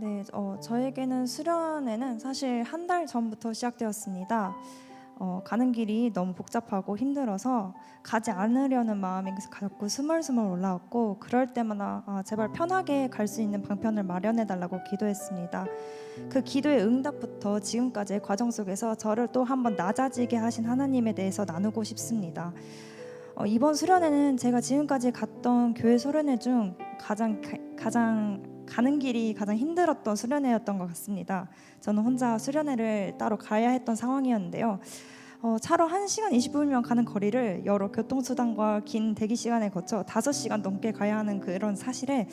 네, 저에게는 수련회는 사실 한 달 전부터 시작되었습니다. 가는 길이 너무 복잡하고 힘들어서 가지 않으려는 마음이 자꾸 스멀스멀 올라왔고, 그럴 때마다 제발 편하게 갈 수 있는 방편을 마련해 달라고 기도했습니다. 그 기도의 응답부터 지금까지의 과정 속에서 저를 또 한번 낮아지게 하신 하나님에 대해서 나누고 싶습니다. 이번 수련회는 제가 지금까지 갔던 교회 수련회 중 가장 가는 길이 가장 힘들었던 수련회였던 것 같습니다. 저는 혼자 수련회를 따로 가야 했던 상황이었는데요. 차로 1시간 20분이면 가는 거리를 여러 교통수단과 긴 대기 시간에 거쳐 5시간 넘게 가야 하는 그런 사실에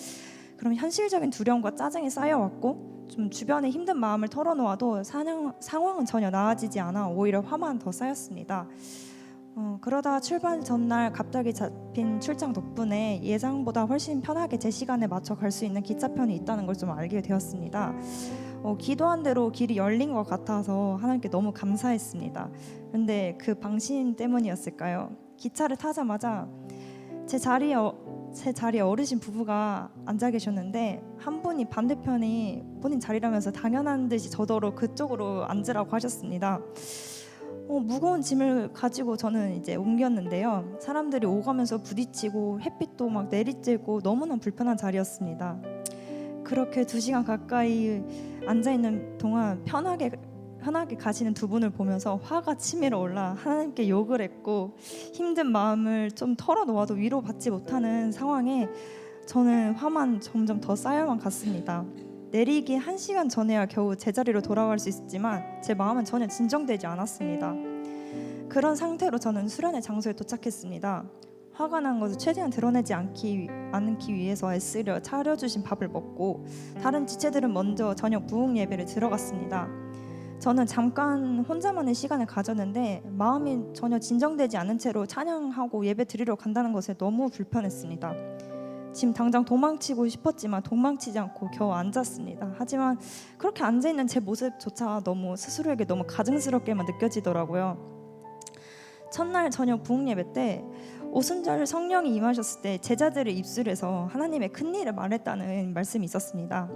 그럼 현실적인 두려움과 짜증이 쌓여왔고, 좀 주변에 힘든 마음을 털어놓아도 상황은 전혀 나아지지 않아 오히려 화만 더 쌓였습니다. 그러다 출발 전날 갑자기 잡힌 출장 덕분에 예상보다 훨씬 편하게 제 시간에 맞춰 갈 수 있는 기차편이 있다는 걸 좀 알게 되었습니다. 기도한 대로 길이 열린 것 같아서 하나님께 너무 감사했습니다. 그런데 그 방신 때문이었을까요? 기차를 타자마자 제 자리에 어르신 부부가 앉아 계셨는데, 한 분이 반대편이 본인 자리라면서 당연한 듯이 저더러 그쪽으로 앉으라고 하셨습니다. 무거운 짐을 가지고 저는 이제 옮겼는데요. 사람들이 오가면서 부딪히고 햇빛도 막 내리쬐고 너무나 불편한 자리였습니다. 그렇게 2시간 가까이 앉아있는 동안 편하게 가시는 두 분을 보면서 화가 치밀어 올라 하나님께 욕을 했고, 힘든 마음을 좀 털어놓아도 위로받지 못하는 상황에 저는 화만 점점 더 쌓여만 갔습니다. 내리기 1시간 전에야 겨우 제자리로 돌아갈 수 있었지만 제 마음은 전혀 진정되지 않았습니다. 그런 상태로 저는 수련회 장소에 도착했습니다. 화가 난 것을 최대한 드러내지 않기 위해서 애쓰려 차려주신 밥을 먹고, 다른 지체들은 먼저 저녁 부흥 예배를 들어갔습니다. 저는 잠깐 혼자만의 시간을 가졌는데 마음이 전혀 진정되지 않은 채로 찬양하고 예배 드리러 간다는 것에 너무 불편했습니다. 지금 당장 도망치고 싶었지만 도망치지 않고 겨우 앉았습니다. 하지만 그렇게 앉아있는 제 모습조차 스스로에게 너무 가증스럽게만 느껴지더라고요. 첫날 저녁 부흥예배 때 오순절 성령이 임하셨을 때 제자들의 입술에서 하나님의 큰일을 말했다는 말씀이 있었습니다.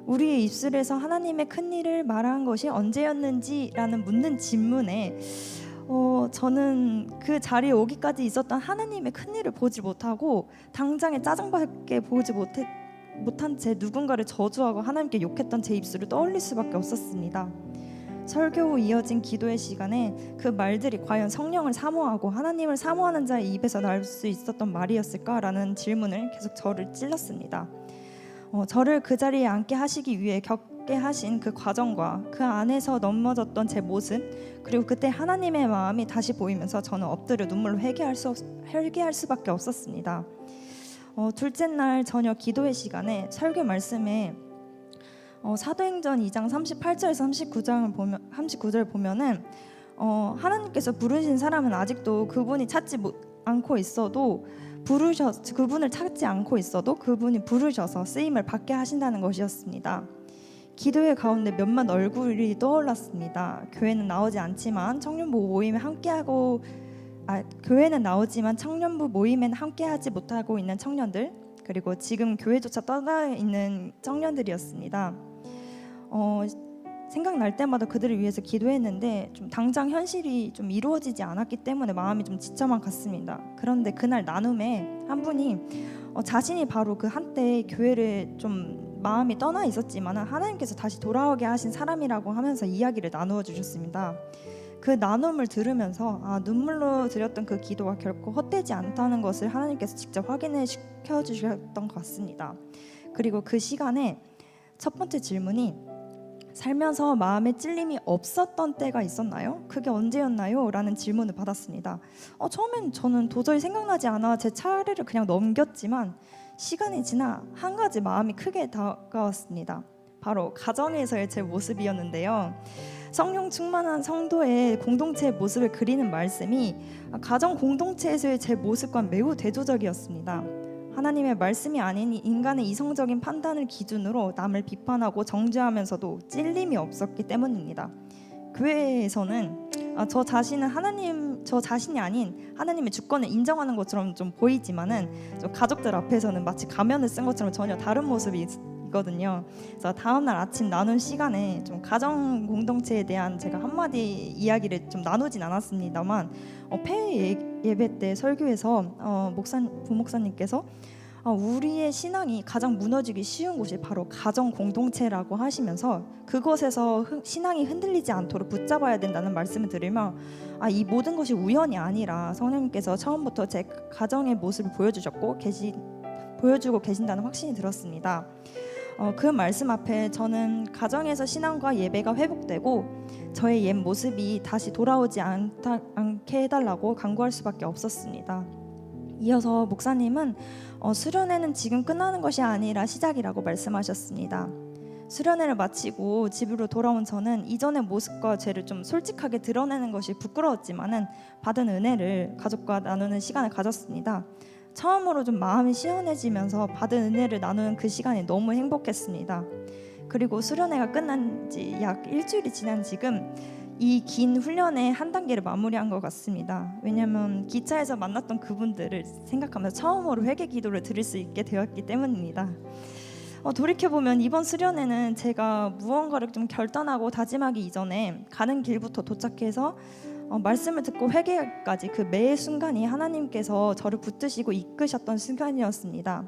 우리의 입술에서 하나님의 큰일을 말한 것이 언제였는지라는 묻는 질문에 저는 그 자리에 오기까지 있었던 하나님의 큰일을 보지 못하고 당장에 짜증밖에 보지 못한 채 누군가를 저주하고 하나님께 욕했던 제 입술을 떠올릴 수밖에 없었습니다. 설교 후 이어진 기도의 시간에 그 말들이 과연 성령을 사모하고 하나님을 사모하는 자의 입에서 나올 수 있었던 말이었을까라는 질문을 계속 저를 찔렀습니다. 저를 그 자리에 앉게 하시기 위해 겪게 하신 그 과정과 그 안에서 넘어졌던 제 모습, 그리고 그때 하나님의 마음이 다시 보이면서 저는 엎드려 눈물로 회개할 수밖에 없었습니다. 둘째 날 저녁 기도의 시간에 설교 말씀에 사도행전 2장 38절에서 39절 보면은 하나님께서 부르신 사람은 아직도 그분을 찾지 않고 있어도 그분이 부르셔서 쓰임을 받게 하신다는 것이었습니다. 기도의 가운데 몇몇 얼굴이 떠올랐습니다. 교회는 나오지만 청년부 모임엔 함께하지 못하고 있는 청년들, 그리고 지금 교회조차 떠나 있는 청년들이었습니다. 생각날 때마다 그들을 위해서 기도했는데 좀 당장 현실이 좀 이루어지지 않았기 때문에 마음이 좀 지쳐만 갔습니다. 그런데 그날 나눔에 한 분이 자신이 바로 그 한때 교회를 좀 마음이 떠나 있었지만 하나님께서 다시 돌아오게 하신 사람이라고 하면서 이야기를 나누어 주셨습니다. 그 나눔을 들으면서 눈물로 드렸던 그 기도가 결코 헛되지 않다는 것을 하나님께서 직접 확인해 시켜주셨던 것 같습니다. 그리고 그 시간에 첫 번째 질문이 살면서 마음에 찔림이 없었던 때가 있었나요? 그게 언제였나요? 라는 질문을 받았습니다. 처음엔 저는 도저히 생각나지 않아 제 차례를 그냥 넘겼지만 시간이 지나 한 가지 마음이 크게 다가왔습니다. 바로 가정에서의 제 모습이었는데요. 성령 충만한 성도의 공동체의 모습을 그리는 말씀이 가정 공동체에서의 제 모습과는 매우 대조적이었습니다. 하나님의 말씀이 아닌 인간의 이성적인 판단을 기준으로 남을 비판하고 정죄하면서도 찔림이 없었기 때문입니다. 교회에서는 저 자신이 아닌 하나님의 주권을 인정하는 것처럼 좀 보이지만은 가족들 앞에서는 마치 가면을 쓴 것처럼 전혀 다른 모습이 시간이거든요. 그래서 다음날 아침 나눈 시간에 좀 가정 공동체에 대한 제가 한마디 이야기를 좀 나누진 않았습니다만 폐회 예배 때 설교에서 부목사님께서 우리의 신앙이 가장 무너지기 쉬운 곳이 바로 가정 공동체라고 하시면서 그곳에서 신앙이 흔들리지 않도록 붙잡아야 된다는 말씀을 들으며 이 모든 것이 우연이 아니라 성령님께서 처음부터 제 가정의 모습을 보여주고 계신다는 확신이 들었습니다. 그 말씀 앞에 저는 가정에서 신앙과 예배가 회복되고 저의 옛 모습이 다시 돌아오지 않게 해달라고 간구할 수밖에 없었습니다. 이어서 목사님은 수련회는 지금 끝나는 것이 아니라 시작이라고 말씀하셨습니다. 수련회를 마치고 집으로 돌아온 저는 이전의 모습과 죄를 좀 솔직하게 드러내는 것이 부끄러웠지만은 받은 은혜를 가족과 나누는 시간을 가졌습니다. 처음으로 좀 마음이 시원해지면서 받은 은혜를 나누는 그 시간이 너무 행복했습니다. 그리고 수련회가 끝난 지 약 일주일이 지난 지금 이 긴 훈련의 한 단계를 마무리한 것 같습니다. 왜냐하면 기차에서 만났던 그분들을 생각하면서 처음으로 회개 기도를 드릴 수 있게 되었기 때문입니다. 돌이켜보면 이번 수련회는 제가 무언가를 좀 결단하고 다짐하기 이전에 가는 길부터 도착해서 말씀을 듣고 회개까지 그 매 순간이 하나님께서 저를 붙드시고 이끄셨던 순간이었습니다.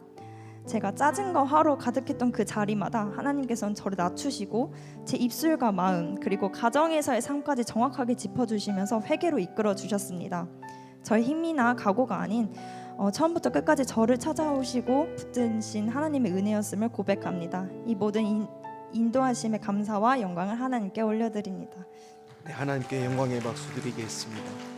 제가 짜증과 화로 가득했던 그 자리마다 하나님께서는 저를 낮추시고 제 입술과 마음 그리고 가정에서의 삶까지 정확하게 짚어주시면서 회개로 이끌어 주셨습니다. 저의 힘이나 각오가 아닌 처음부터 끝까지 저를 찾아오시고 붙드신 하나님의 은혜였음을 고백합니다. 이 모든 인도하심의 감사와 영광을 하나님께 올려드립니다. 네, 하나님께 영광의 박수 드리겠습니다.